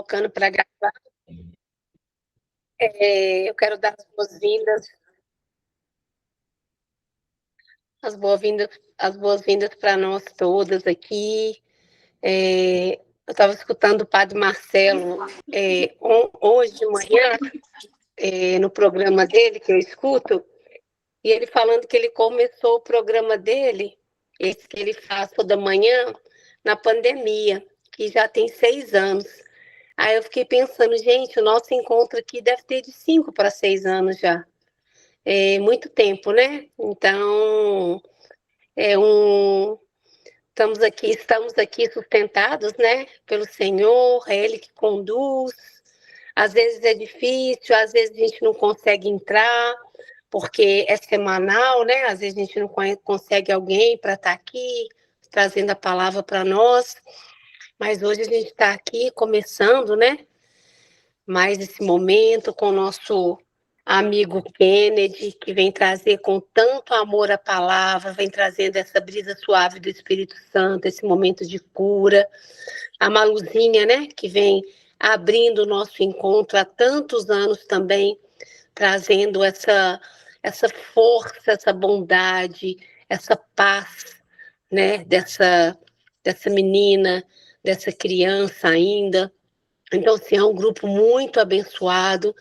colocando para gravar. Eu quero dar as boas-vindas para nós todas aqui. Eu estava escutando o Padre Marcelo hoje de manhã, no programa dele, que eu escuto, e ele falando que ele começou o programa dele, esse que ele faz toda manhã, na pandemia, que já tem 6 anos. Aí eu fiquei pensando, gente, o nosso encontro aqui deve ter de 5 para 6 anos já. É muito tempo, né? Então, estamos aqui sustentados, né, pelo Senhor, é Ele que conduz. Às vezes é difícil, às vezes a gente não consegue entrar, porque é semanal, né? Às vezes a gente não consegue alguém para estar aqui trazendo a palavra para nós. Mas hoje a gente está aqui começando, né? Mais esse momento com o nosso amigo Kennedy, que vem trazer com tanto amor a palavra, vem trazendo essa brisa suave do Espírito Santo, esse momento de cura. A Maluzinha, né? Que vem abrindo o nosso encontro há tantos anos também, trazendo essa força, essa bondade, essa paz, né? Dessa menina, dessa criança ainda. Então, assim, é um grupo muito abençoado.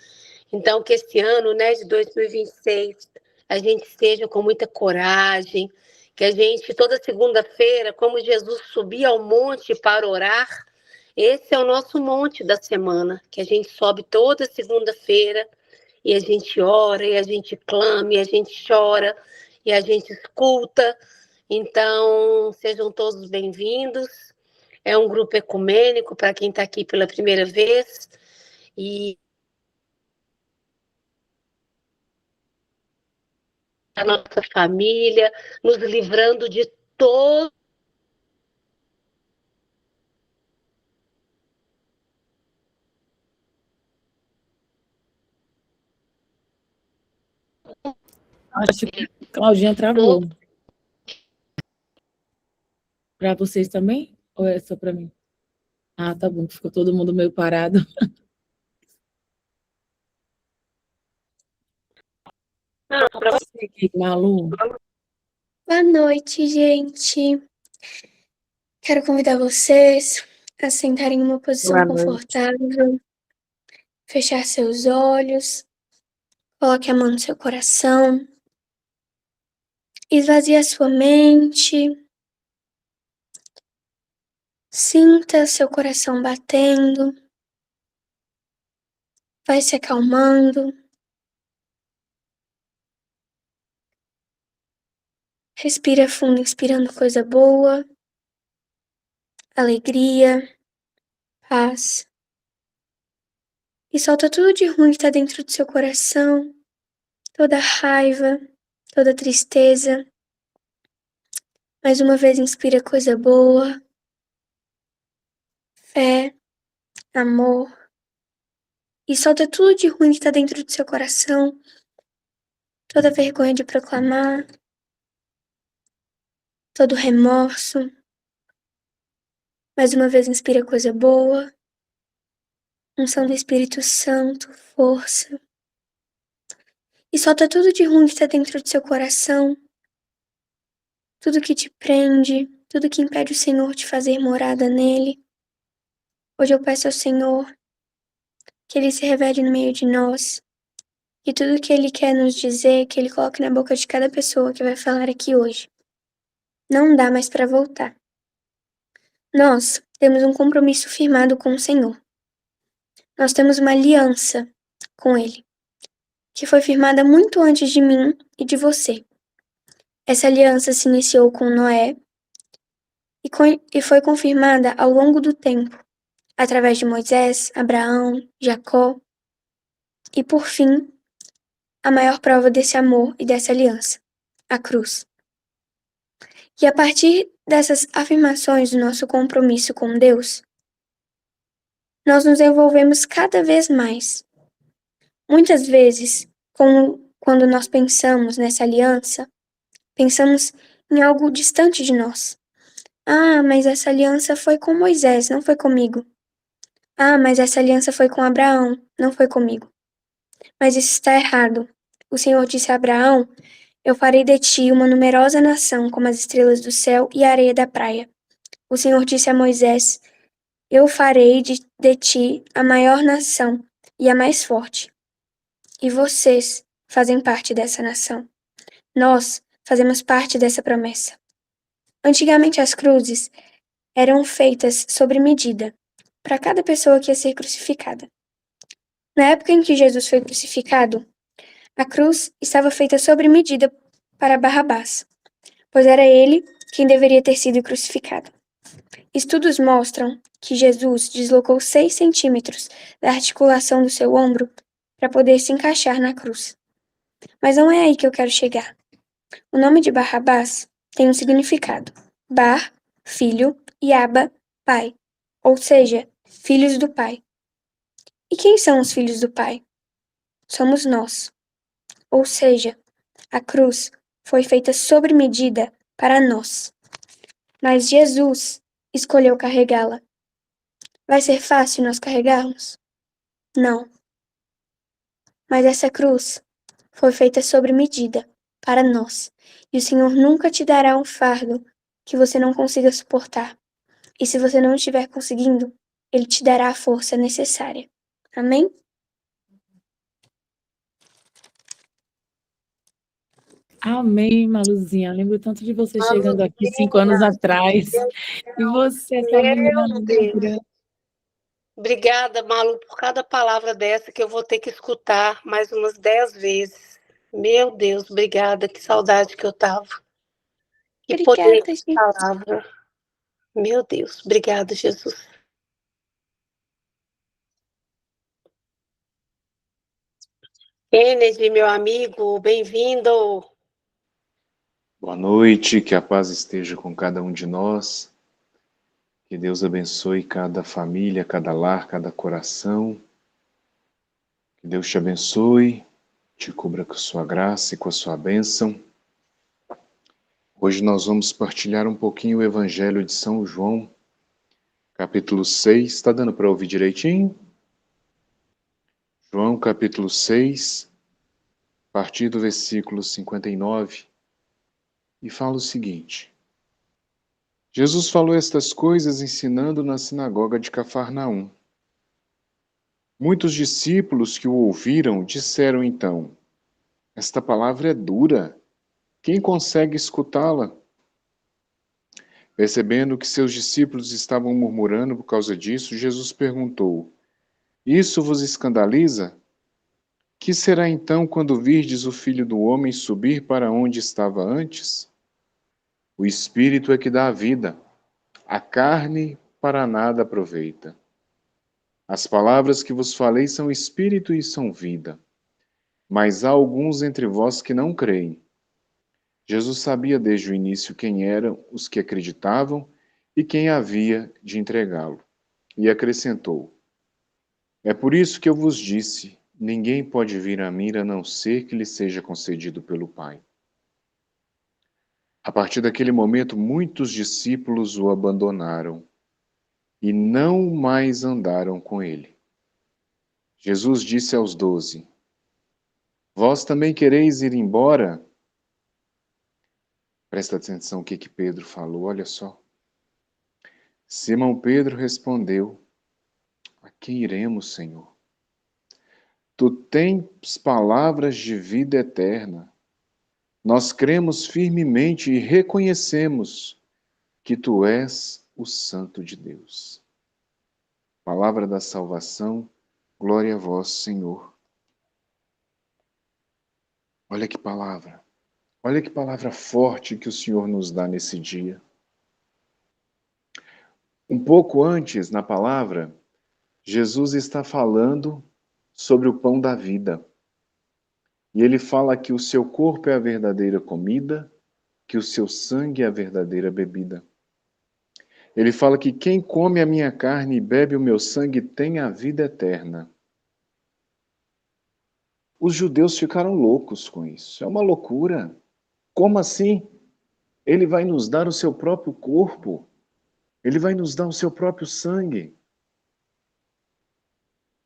Então, que esse ano, né, de 2026, a gente esteja com muita coragem, que a gente, toda segunda-feira, como Jesus subia ao monte para orar, esse é o nosso monte da semana, que a gente sobe toda segunda-feira e a gente ora, e a gente clama, e a gente chora, e a gente escuta. Então, sejam todos bem-vindos. É um grupo ecumênico para quem está aqui pela primeira vez. E a nossa família, nos livrando de todo. Acho que Claudinha travou. Para vocês também? Ou é só para mim? Ah, tá bom, ficou todo mundo meio parado. Para você, Malu. Boa noite, gente. Quero convidar vocês a sentarem em uma posição confortável, fechar seus olhos, coloque a mão no seu coração, esvazie a sua mente, sinta seu coração batendo, vai se acalmando. Respira fundo, inspirando coisa boa, alegria, paz. E solta tudo de ruim que está dentro do seu coração, toda raiva, toda tristeza. Mais uma vez, inspira coisa boa, fé, amor. E solta tudo de ruim que está dentro do seu coração, toda vergonha de proclamar, todo remorso. Mais uma vez, inspira coisa boa, unção do Espírito Santo, força. E solta tudo de ruim que está dentro do seu coração, tudo que te prende, tudo que impede o Senhor de fazer morada nele. Hoje eu peço ao Senhor que Ele se revele no meio de nós, e tudo que Ele quer nos dizer, que Ele coloque na boca de cada pessoa que vai falar aqui hoje. Não dá mais para voltar. Nós temos um compromisso firmado com o Senhor. Nós temos uma aliança com Ele, que foi firmada muito antes de mim e de você. Essa aliança se iniciou com Noé e foi confirmada ao longo do tempo, através de Moisés, Abraão, Jacó e, por fim, a maior prova desse amor e dessa aliança, a cruz. E a partir dessas afirmações do nosso compromisso com Deus, nós nos envolvemos cada vez mais. Muitas vezes, quando nós pensamos nessa aliança, pensamos em algo distante de nós. Ah, mas essa aliança foi com Moisés, não foi comigo. Ah, mas essa aliança foi com Abraão, não foi comigo. Mas isso está errado. O Senhor disse a Abraão: Eu farei de ti uma numerosa nação, como as estrelas do céu e a areia da praia. O Senhor disse a Moisés: Eu farei de ti a maior nação e a mais forte. E vocês fazem parte dessa nação. Nós fazemos parte dessa promessa. Antigamente as cruzes eram feitas sobre medida, para cada pessoa que ia ser crucificada. Na época em que Jesus foi crucificado, a cruz estava feita sobre medida para Barrabás, pois era ele quem deveria ter sido crucificado. Estudos mostram que Jesus deslocou 6 centímetros da articulação do seu ombro para poder se encaixar na cruz. Mas não é aí que eu quero chegar. O nome de Barrabás tem um significado. Bar, filho, e Aba, pai. Ou seja, filhos do pai. E quem são os filhos do pai? Somos nós. Ou seja, a cruz foi feita sobre medida para nós. Mas Jesus escolheu carregá-la. Vai ser fácil nós carregarmos? Não. Mas essa cruz foi feita sobre medida para nós. E o Senhor nunca te dará um fardo que você não consiga suportar. E se você não estiver conseguindo, Ele te dará a força necessária. Amém? Amém, Maluzinha. Lembro tanto de você chegando aqui 5 Maluzinha, anos atrás. E você, essa menina meu Deus. negra. Obrigada, Malu, por cada palavra dessa que eu vou ter que escutar mais umas 10 vezes. Meu Deus, obrigada, que saudade que eu tava. Que poder Obrigada, de gente. palavra. Meu Deus, obrigada, Jesus. Kennedy, meu amigo, bem-vindo. Boa noite, que a paz esteja com cada um de nós, que Deus abençoe cada família, cada lar, cada coração, que Deus te abençoe, te cubra com a sua graça e com a sua bênção. Hoje nós vamos partilhar um pouquinho o Evangelho de São João, capítulo 6, está dando para ouvir direitinho? João, capítulo 6, a partir do versículo 59, e fala o seguinte: Jesus falou estas coisas ensinando na sinagoga de Cafarnaum. Muitos discípulos que o ouviram disseram então: Esta palavra é dura. Quem consegue escutá-la? Percebendo que seus discípulos estavam murmurando por causa disso, Jesus perguntou: Isso vos escandaliza? Que será então quando virdes o Filho do Homem subir para onde estava antes? O Espírito é que dá a vida, a carne para nada aproveita. As palavras que vos falei são espírito e são vida. Mas há alguns entre vós que não creem. Jesus sabia desde o início quem eram os que acreditavam e quem havia de entregá-lo. E acrescentou: É por isso que eu vos disse: ninguém pode vir a mim a não ser que lhe seja concedido pelo Pai. A partir daquele momento, muitos discípulos o abandonaram e não mais andaram com ele. Jesus disse aos 12: Vós também quereis ir embora? Presta atenção o que Pedro falou, olha só. Simão Pedro respondeu: A quem iremos, Senhor? Tu tens palavras de vida eterna. Nós cremos firmemente e reconhecemos que tu és o Santo de Deus. Palavra da salvação, glória a vós, Senhor. Olha que palavra. Olha que palavra forte que o Senhor nos dá nesse dia. Um pouco antes, na palavra, Jesus está falando sobre o pão da vida. E ele fala que o seu corpo é a verdadeira comida, que o seu sangue é a verdadeira bebida. Ele fala que quem come a minha carne e bebe o meu sangue tem a vida eterna. Os judeus ficaram loucos com isso. É uma loucura. Como assim? Ele vai nos dar o seu próprio corpo. Ele vai nos dar o seu próprio sangue.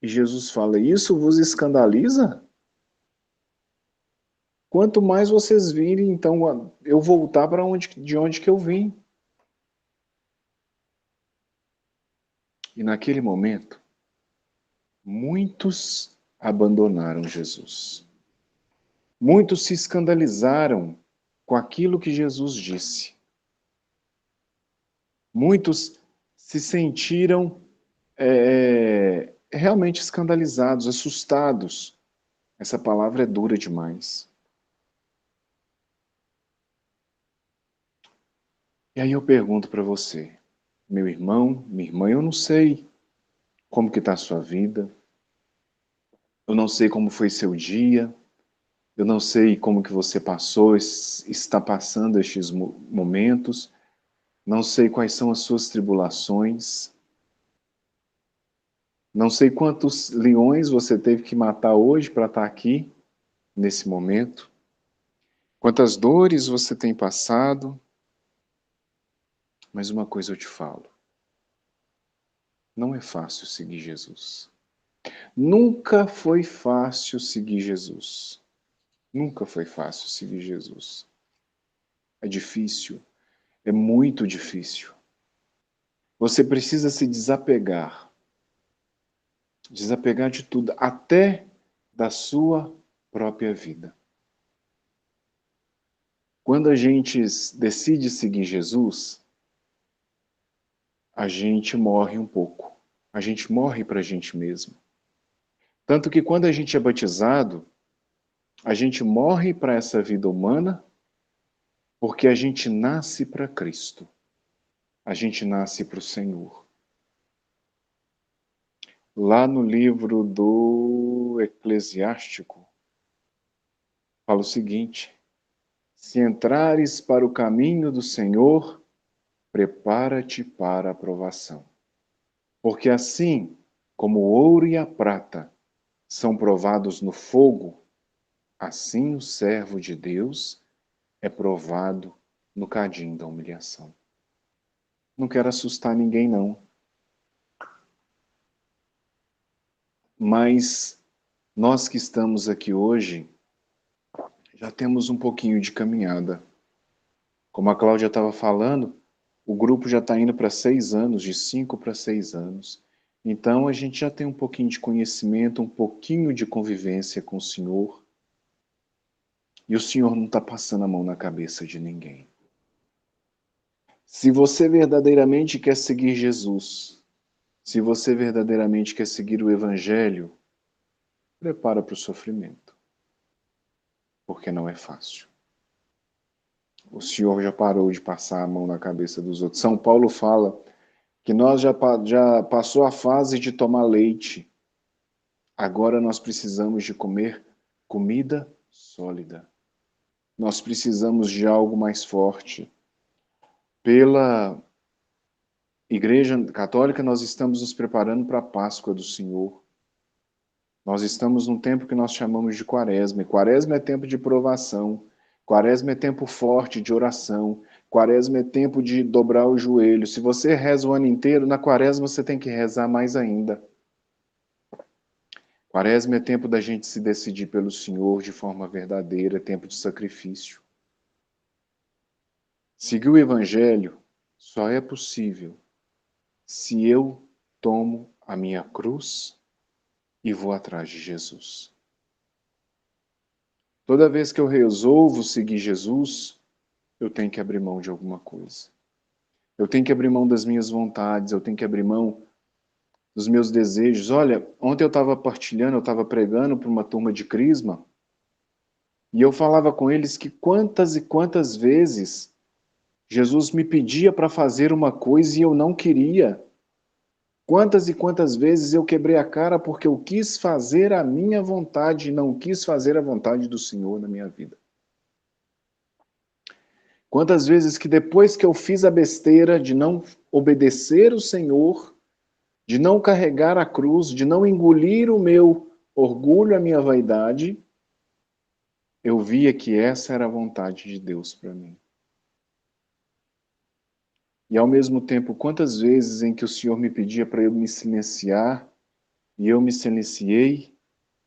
E Jesus fala: isso vos escandaliza? Quanto mais vocês virem, então, eu voltar para de onde que eu vim. E naquele momento, muitos abandonaram Jesus. Muitos se escandalizaram com aquilo que Jesus disse. Muitos se sentiram realmente escandalizados, assustados. Essa palavra é dura demais. E aí eu pergunto para você, meu irmão, minha irmã, eu não sei como que está a sua vida, eu não sei como foi seu dia, eu não sei como que você passou, está passando estes momentos, não sei quais são as suas tribulações, não sei quantos leões você teve que matar hoje para estar aqui, nesse momento, quantas dores você tem passado, mas uma coisa eu te falo, não é fácil seguir Jesus. Nunca foi fácil seguir Jesus. Nunca foi fácil seguir Jesus. É difícil, é muito difícil. Você precisa se desapegar. Desapegar de tudo, até da sua própria vida. Quando a gente decide seguir Jesus, a gente morre um pouco. A gente morre para a gente mesmo. Tanto que quando a gente é batizado, a gente morre para essa vida humana porque a gente nasce para Cristo. A gente nasce para o Senhor. Lá no livro do Eclesiástico, fala o seguinte: se entrares para o caminho do Senhor, prepara-te para a provação. Porque assim como o ouro e a prata são provados no fogo, assim o servo de Deus é provado no cadinho da humilhação. Não quero assustar ninguém, não. Mas nós que estamos aqui hoje, já temos um pouquinho de caminhada. Como a Cláudia estava falando, o grupo já está indo para 6 anos, de 5 para 6 anos. Então a gente já tem um pouquinho de conhecimento, um pouquinho de convivência com o Senhor. E o Senhor não está passando a mão na cabeça de ninguém. Se você verdadeiramente quer seguir Jesus, se você verdadeiramente quer seguir o Evangelho, prepara para o sofrimento. Porque não é fácil. O Senhor já parou de passar a mão na cabeça dos outros. São Paulo fala que nós já passou a fase de tomar leite. Agora nós precisamos de comer comida sólida. Nós precisamos de algo mais forte. Pela Igreja Católica, nós estamos nos preparando para a Páscoa do Senhor. Nós estamos num tempo que nós chamamos de Quaresma. E Quaresma é tempo de provação. Quaresma é tempo forte de oração. Quaresma é tempo de dobrar o joelho. Se você reza o ano inteiro, na Quaresma você tem que rezar mais ainda. Quaresma é tempo da gente se decidir pelo Senhor de forma verdadeira, é tempo de sacrifício. Seguir o Evangelho só é possível se eu tomo a minha cruz e vou atrás de Jesus. Toda vez que eu resolvo seguir Jesus, eu tenho que abrir mão de alguma coisa. Eu tenho que abrir mão das minhas vontades, eu tenho que abrir mão dos meus desejos. Olha, ontem eu estava partilhando, eu estava pregando para uma turma de Crisma, e eu falava com eles que quantas e quantas vezes Jesus me pedia para fazer uma coisa e eu não queria. Quantas e quantas vezes eu quebrei a cara porque eu quis fazer a minha vontade e não quis fazer a vontade do Senhor na minha vida. Quantas vezes que depois que eu fiz a besteira de não obedecer o Senhor, de não carregar a cruz, de não engolir o meu orgulho, a minha vaidade, eu via que essa era a vontade de Deus para mim. E ao mesmo tempo, quantas vezes em que o Senhor me pedia para eu me silenciar e eu me silenciei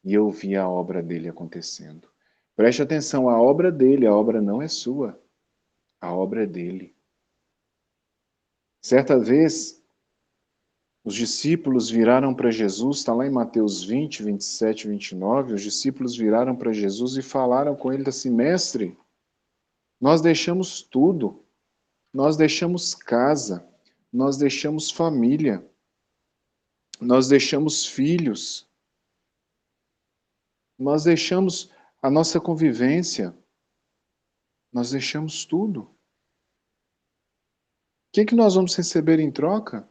e eu vi a obra dele acontecendo. Preste atenção, a obra dele, a obra não é sua, a obra é dele. Certa vez, os discípulos viraram para Jesus, está lá em Mateus 20, 27, 29, os discípulos viraram para Jesus e falaram com ele assim, mestre, nós deixamos tudo, nós deixamos casa, nós deixamos família, nós deixamos filhos, nós deixamos a nossa convivência, nós deixamos tudo. O que nós vamos receber em troca?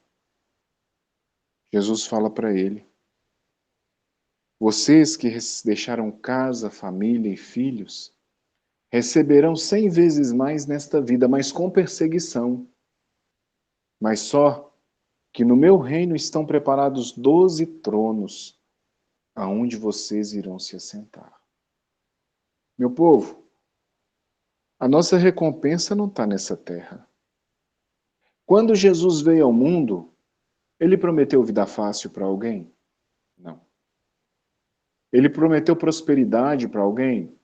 Jesus fala para ele, vocês que deixaram casa, família e filhos, receberão 100 vezes mais nesta vida, mas com perseguição. Mas só que no meu reino estão preparados 12 tronos, aonde vocês irão se assentar. Meu povo, a nossa recompensa não está nessa terra. Quando Jesus veio ao mundo, ele prometeu vida fácil para alguém? Não. Ele prometeu prosperidade para alguém?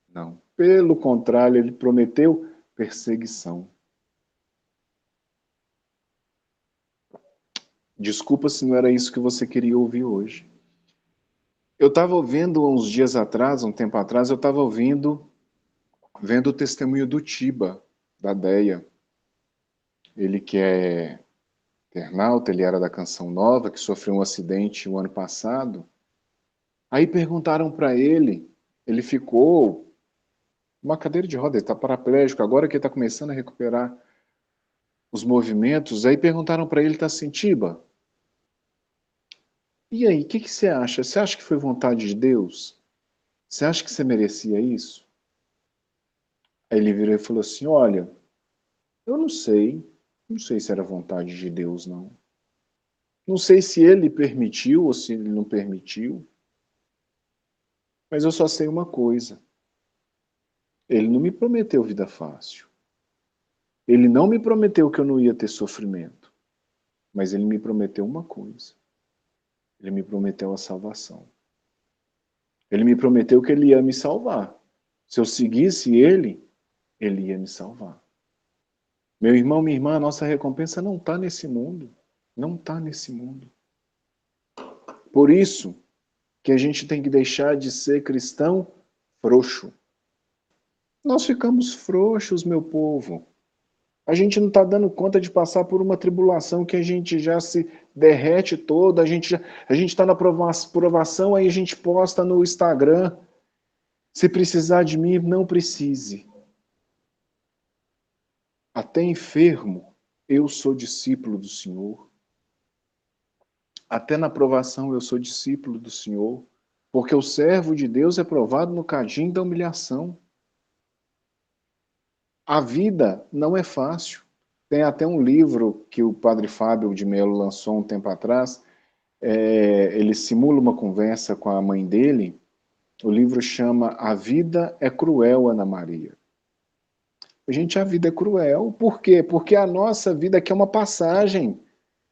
Não. Pelo contrário, ele prometeu perseguição. Desculpa se não era isso que você queria ouvir hoje. Eu estava ouvindo uns dias atrás, um tempo atrás, eu estava vendo o testemunho do Tiba, da Deia. Ele que é internauta, ele era da Canção Nova, que sofreu um acidente o ano passado. Aí perguntaram para ele, ele ficou uma cadeira de rodas, ele está paraplégico, agora que ele está começando a recuperar os movimentos, aí perguntaram para ele, está assim, Tiba, e aí, o que você acha? Você acha que foi vontade de Deus? Você acha que você merecia isso? Aí ele virou e falou assim, olha, eu não sei se era vontade de Deus, não. Não sei se ele permitiu ou se ele não permitiu, mas eu só sei uma coisa, ele não me prometeu vida fácil. Ele não me prometeu que eu não ia ter sofrimento, mas ele me prometeu uma coisa. Ele me prometeu a salvação. Ele me prometeu que ele ia me salvar. Se eu seguisse ele, ele ia me salvar. Meu irmão, minha irmã, a nossa recompensa não está nesse mundo. Não está nesse mundo. Por isso que a gente tem que deixar de ser cristão frouxo. Nós ficamos frouxos, meu povo. A gente não está dando conta de passar por uma tribulação que a gente já se derrete toda, a gente está na provação, aí a gente posta no Instagram. Se precisar de mim, não precise. Até enfermo, eu sou discípulo do Senhor. Até na provação eu sou discípulo do Senhor, porque o servo de Deus é provado no cadinho da humilhação. A vida não é fácil. Tem até um livro que o padre Fábio de Mello lançou um tempo atrás. Ele simula uma conversa com a mãe dele. O livro chama A Vida é Cruel, Ana Maria. Gente, a vida é cruel. Por quê? Porque a nossa vida aqui é uma passagem.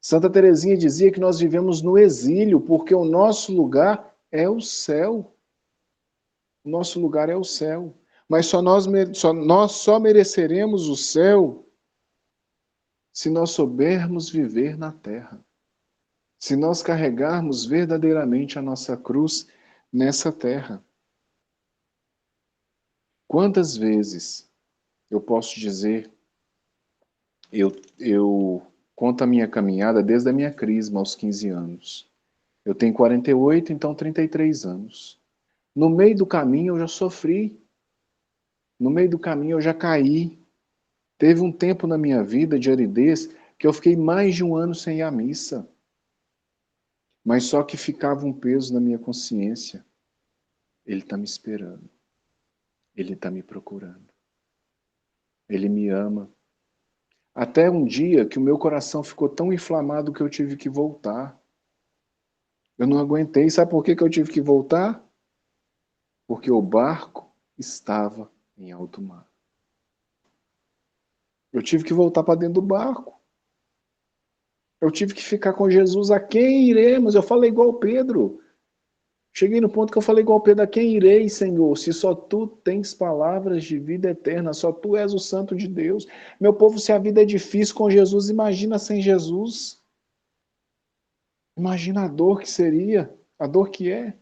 Santa Teresinha dizia que nós vivemos no exílio, porque o nosso lugar é o céu. O nosso lugar é o céu. Mas nós só mereceremos o céu se nós soubermos viver na terra. Se nós carregarmos verdadeiramente a nossa cruz nessa terra. Quantas vezes eu posso dizer, eu conto a minha caminhada desde a minha crisma aos 15 anos. Eu tenho 48, então 33 anos. No meio do caminho eu já sofri. No meio do caminho eu já caí. Teve um tempo na minha vida de aridez que eu fiquei mais de um ano sem ir à missa. Mas só que ficava um peso na minha consciência. Ele está me esperando. Ele está me procurando. Ele me ama. Até um dia que o meu coração ficou tão inflamado que eu tive que voltar. Eu não aguentei. Sabe por que eu tive que voltar? Porque o barco estava em alto mar. Eu tive que voltar para dentro do barco. Eu tive que ficar com Jesus. A quem iremos? Eu falei igual Pedro. Cheguei no ponto que eu falei igual Pedro: a quem irei, Senhor, se só tu tens palavras de vida eterna, só tu és o santo de Deus. Meu povo, se a vida é difícil com Jesus, imagina sem Jesus. Imagina a dor que seria, a dor que é.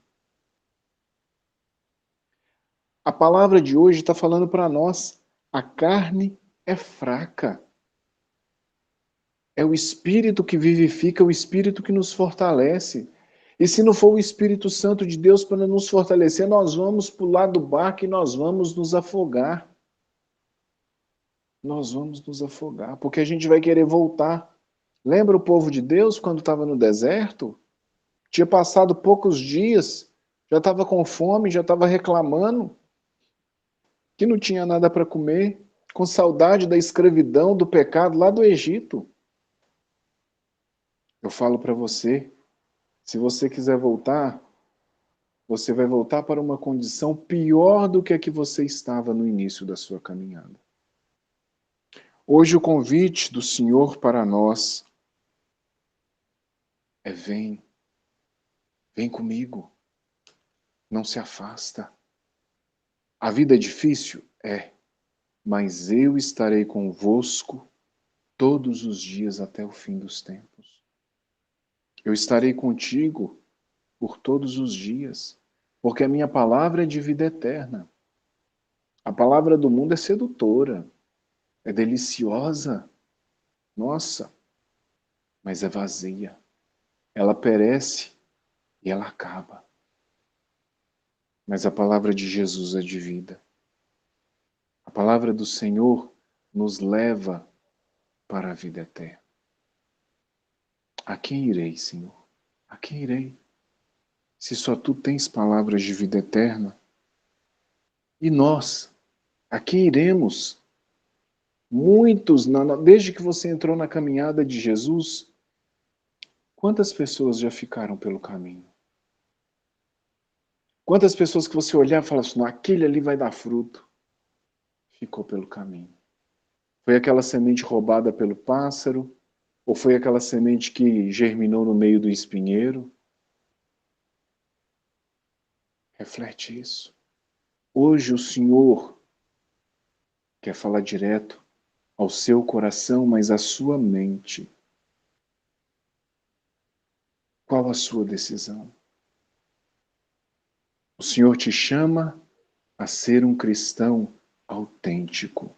A palavra de hoje está falando para nós: a carne é fraca. É o Espírito que vivifica, é o Espírito que nos fortalece. E se não for o Espírito Santo de Deus para nos fortalecer, nós vamos pular do barco e nós vamos nos afogar. Nós vamos nos afogar, porque a gente vai querer voltar. Lembra o povo de Deus quando estava no deserto? Tinha passado poucos dias, já estava com fome, já estava reclamando que não tinha nada para comer, com saudade da escravidão, do pecado lá do Egito. Eu falo para você, se você quiser voltar, você vai voltar para uma condição pior do que a que você estava no início da sua caminhada. Hoje o convite do Senhor para nós é: vem comigo, não se afasta. A vida é difícil? É, mas eu estarei convosco todos os dias até o fim dos tempos. Eu estarei contigo por todos os dias, porque a minha palavra é de vida eterna. A palavra do mundo é sedutora, é deliciosa, nossa, mas é vazia. Ela perece e ela acaba. Mas a palavra de Jesus é de vida. A palavra do Senhor nos leva para a vida eterna. A quem irei, Senhor? A quem irei? Se só tu tens palavras de vida eterna. E nós, a quem iremos? Muitos, desde que você entrou na caminhada de Jesus, quantas pessoas já ficaram pelo caminho? Quantas pessoas que você olhar e falar assim: não, aquele ali vai dar fruto, ficou pelo caminho? Foi aquela semente roubada pelo pássaro? Ou foi aquela semente que germinou no meio do espinheiro? Reflete isso. Hoje o Senhor quer falar direto ao seu coração, mas à sua mente. Qual a sua decisão? O Senhor te chama a ser um cristão autêntico,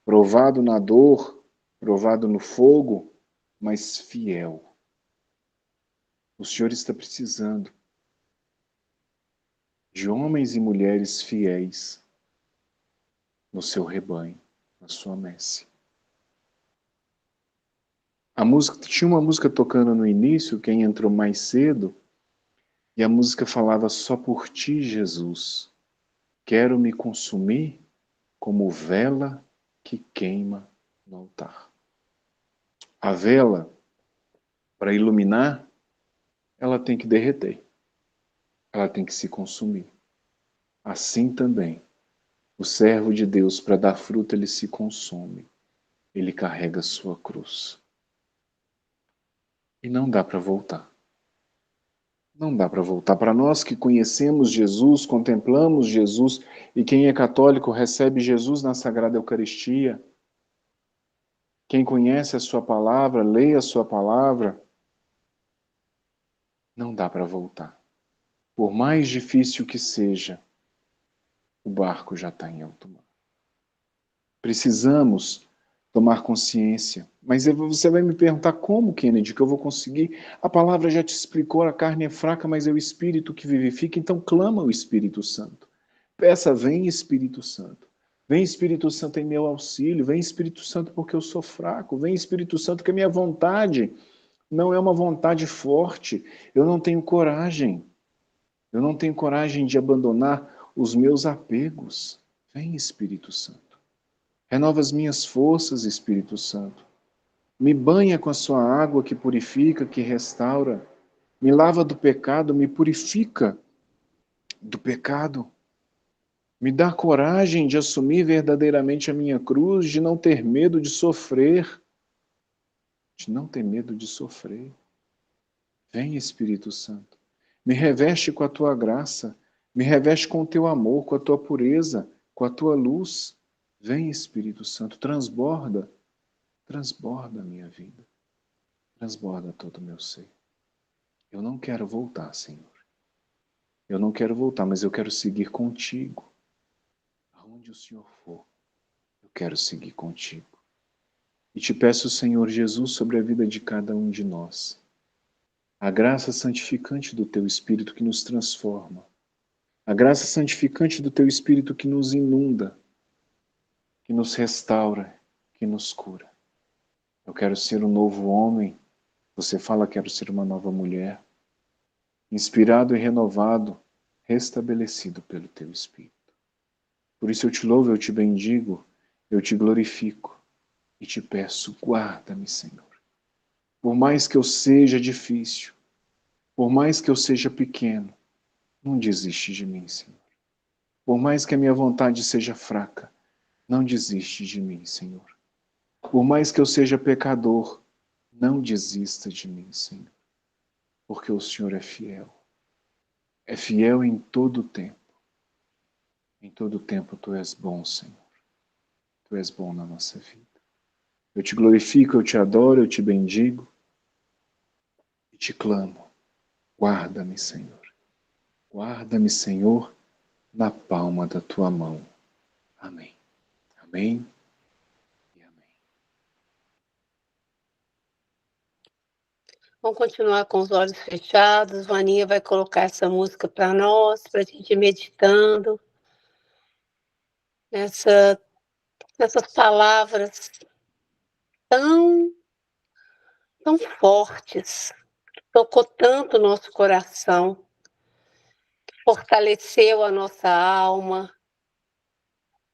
provado na dor, provado no fogo, mas fiel. O Senhor está precisando de homens e mulheres fiéis no seu rebanho, na sua messe. Tinha uma música tocando no início, quem entrou mais cedo, e a música falava: só por ti, Jesus, quero me consumir como vela que queima no altar. A vela, para iluminar, ela tem que derreter, ela tem que se consumir. Assim também, o servo de Deus, para dar fruto, ele se consome, ele carrega a sua cruz. E não dá para voltar. Não dá para voltar. Para nós que conhecemos Jesus, contemplamos Jesus, e quem é católico recebe Jesus na Sagrada Eucaristia, quem conhece a sua palavra, lê a sua palavra, não dá para voltar. Por mais difícil que seja, o barco já está em alto mar. Precisamos tomar consciência. Mas você vai me perguntar: como, Kennedy, que eu vou conseguir? A palavra já te explicou, a carne é fraca, mas é o Espírito que vivifica, então clama o Espírito Santo. Peça: vem Espírito Santo. Vem Espírito Santo em meu auxílio, vem Espírito Santo porque eu sou fraco, vem Espírito Santo que a minha vontade não é uma vontade forte, eu não tenho coragem de abandonar os meus apegos. Vem Espírito Santo. Renova as minhas forças, Espírito Santo. Me banha com a sua água que purifica, que restaura. Me lava do pecado, me purifica do pecado. Me dá coragem de assumir verdadeiramente a minha cruz, de não ter medo de sofrer, de não ter medo de sofrer. Vem, Espírito Santo, me reveste com a tua graça, me reveste com o teu amor, com a tua pureza, com a tua luz. Vem, Espírito Santo, transborda a minha vida, transborda todo o meu ser. Eu não quero voltar, Senhor. Eu não quero voltar, mas eu quero seguir contigo. Aonde o Senhor for, eu quero seguir contigo. E te peço, Senhor Jesus, sobre a vida de cada um de nós, a graça santificante do teu Espírito que nos transforma, a graça santificante do teu Espírito que nos inunda, que nos restaura, que nos cura. Eu quero ser um novo homem, você fala quero ser uma nova mulher, inspirado e renovado, restabelecido pelo teu Espírito. Por isso eu te louvo, eu te bendigo, eu te glorifico e te peço, guarda-me, Senhor. Por mais que eu seja difícil, por mais que eu seja pequeno, não desiste de mim, Senhor. Por mais que a minha vontade seja fraca, não desiste de mim, Senhor. Por mais que eu seja pecador, não desista de mim, Senhor. Porque o Senhor é fiel. É fiel em todo o tempo. Em todo o tempo tu és bom, Senhor. Tu és bom na nossa vida. Eu te glorifico, eu te adoro, eu te bendigo e te clamo. Guarda-me, Senhor. Guarda-me, Senhor, na palma da tua mão. Amém. Amém e amém. Vamos continuar com os olhos fechados. Vaninha vai colocar essa música para nós, para a gente ir meditando nessas palavras tão fortes, que tocou tanto o nosso coração, que fortaleceu a nossa alma.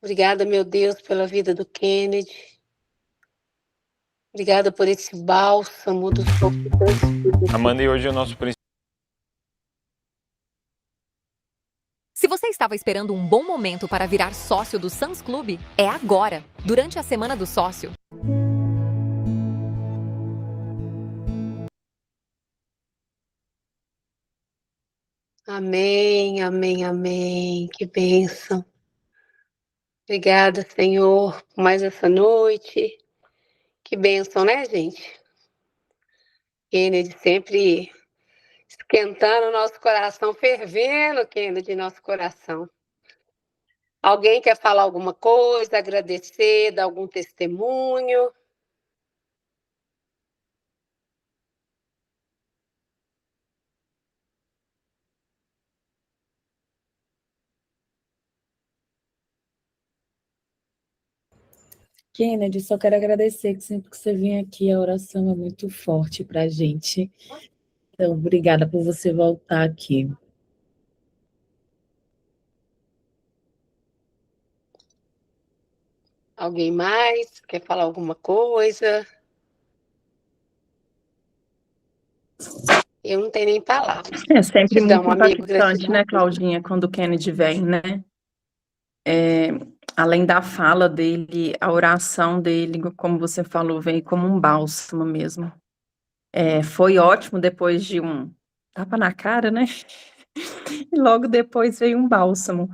Obrigada, meu Deus, pela vida do Kennedy. Obrigada por esse bálsamo do sofrimento. Amanda, e hoje é o nosso principal. Se você estava esperando um bom momento para virar sócio do Suns Clube, é agora, durante a Semana do Sócio. Amém, amém, amém. Que bênção. Obrigada, Senhor, por mais essa noite. Que bênção, né, gente? Kennedy sempre esquentando o nosso coração, fervendo, Kennedy, nosso coração. Alguém quer falar alguma coisa, agradecer, dar algum testemunho? Kennedy, só quero agradecer que sempre que você vem aqui, a oração é muito forte para a gente. Então, obrigada por você voltar aqui. Alguém mais quer falar alguma coisa? Eu não tenho nem palavras. É sempre Gratidão, muito amigo, impactante, gratidão. né, Claudinha, quando o Kennedy vem, né? Além da fala dele, a oração dele, como você falou, vem como um bálsamo mesmo. Foi ótimo depois de um tapa na cara, né? E logo depois veio um bálsamo,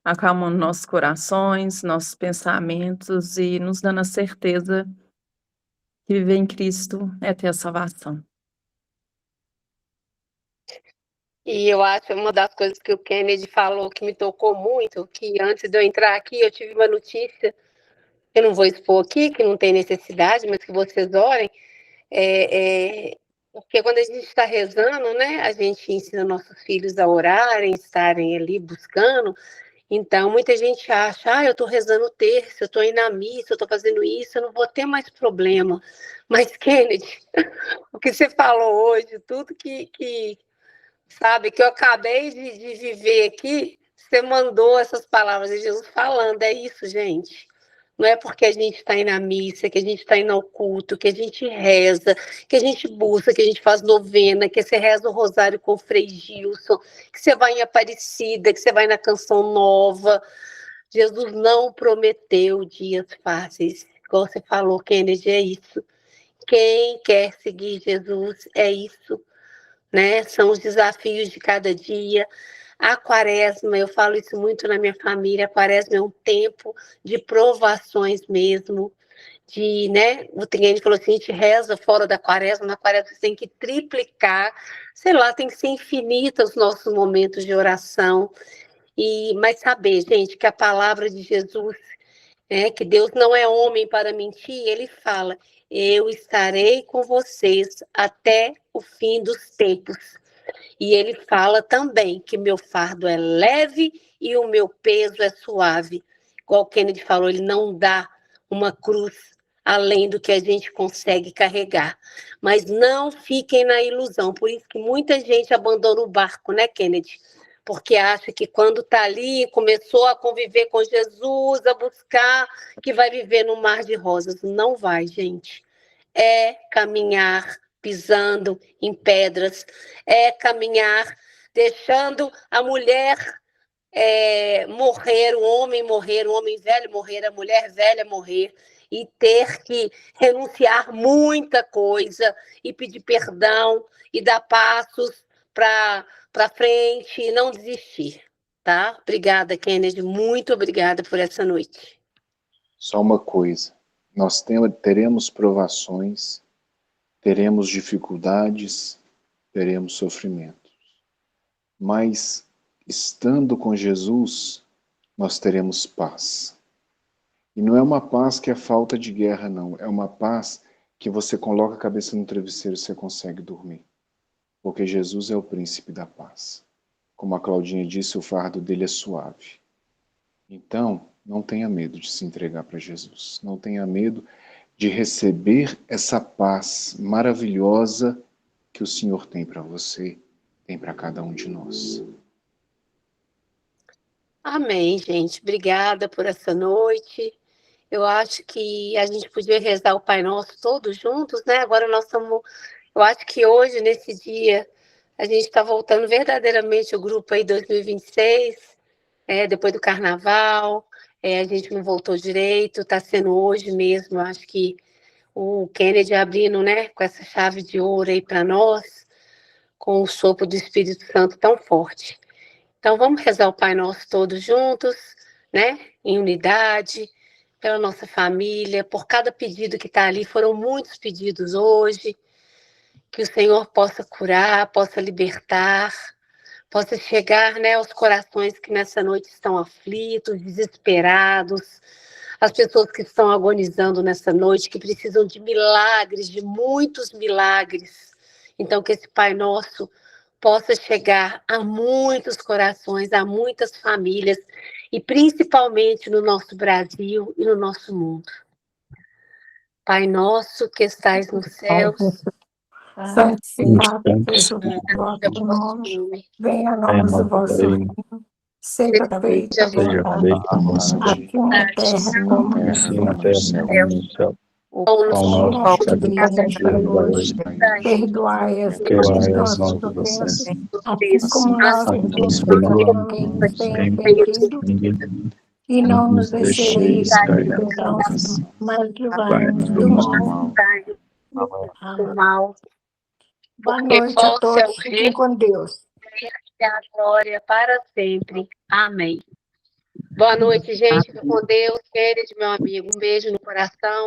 acalmando nossos corações, nossos pensamentos e nos dando a certeza que viver em Cristo é ter a salvação. E eu acho uma das coisas que o Kennedy falou que me tocou muito, que antes de eu entrar aqui eu tive uma notícia, eu não vou expor aqui, que não tem necessidade, mas que vocês orem, porque quando a gente está rezando, né, a gente ensina nossos filhos a orarem, estarem ali buscando. Então, muita gente acha, eu estou rezando o terço, eu estou indo à missa, eu estou fazendo isso, eu não vou ter mais problema. Mas, Kennedy, o que você falou hoje, tudo que sabe, que eu acabei de viver aqui, você mandou essas palavras de Jesus falando, é isso, gente. Não é porque a gente está indo à missa, que a gente está indo ao culto, que a gente reza, que a gente busca, que a gente faz novena, que você reza o rosário com o Frei Gilson, que você vai em Aparecida, que você vai na Canção Nova. Jesus não prometeu dias fáceis. Igual você falou, Kennedy, é isso. quem quer seguir Jesus, é isso, né? São os desafios de cada dia. A quaresma, eu falo isso muito na minha família, a quaresma é um tempo de provações mesmo, né? Tem gente que falou assim, a gente reza fora da quaresma, na quaresma você tem que triplicar, sei lá, tem que ser infinita os nossos momentos de oração. Mas saber, gente, que a palavra de Jesus, que Deus não é homem para mentir, ele fala, eu estarei com vocês até o fim dos tempos. E ele fala também que meu fardo é leve e o meu peso é suave. Igual o Kennedy falou, ele não dá uma cruz além do que a gente consegue carregar. Mas não fiquem na ilusão. Por isso que muita gente abandona o barco, né, Kennedy? Porque acha que quando está ali, começou a conviver com Jesus, a buscar, que vai viver no mar de rosas. Não vai, gente. É caminhar pisando em pedras, é caminhar deixando a mulher morrer, o homem velho morrer, a mulher velha morrer, e ter que renunciar muita coisa, e pedir perdão, e dar passos para frente, e não desistir, tá? Obrigada, Kennedy, muito obrigada por essa noite. Só uma coisa, nós teremos provações, teremos dificuldades, teremos sofrimentos, mas estando com Jesus, nós teremos paz. E não é uma paz que é falta de guerra, não. É uma paz que você coloca a cabeça no travesseiro e você consegue dormir. Porque Jesus é o príncipe da paz. Como a Claudinha disse, o fardo dele é suave. Então, não tenha medo de se entregar para Jesus. Não tenha medo de receber essa paz maravilhosa que o Senhor tem para você, tem para cada um de nós. Amém, gente. Obrigada por essa noite. Eu acho que a gente podia rezar o Pai Nosso todos juntos, né? Agora nós estamos... Eu acho que hoje, nesse dia, a gente está voltando verdadeiramente o grupo aí 2026, depois do Carnaval. A gente não voltou direito, está sendo hoje mesmo. Eu acho que o Kennedy abrindo, né, com essa chave de ouro aí para nós, com o sopro do Espírito Santo tão forte. Então, vamos rezar o Pai Nosso todos juntos, né, em unidade, pela nossa família, por cada pedido que está ali. Foram muitos pedidos hoje. Que o Senhor possa curar, possa libertar, possa chegar, né, aos corações que nessa noite estão aflitos, desesperados, as pessoas que estão agonizando nessa noite, que precisam de milagres, de muitos milagres. Então, que esse Pai Nosso possa chegar a muitos corações, a muitas famílias, e principalmente no nosso Brasil e no nosso mundo. Pai nosso que estais nos céus, santificado seja o vosso nome, venha a nós o vosso reino, seja feita a vontade, aqui na terra como no céu. O pão nosso de cada dia hoje, perdoai as nossas ofensas, assim como nós perdoamos quem tem ofendido, e não nos deixeis cair em tentação, mas livrai-nos do mal. Boa noite a todos, fiquem com Deus. E a glória para sempre. Amém. Boa noite, gente. Fique com Deus. Kennedy, meu amigo, um beijo no coração.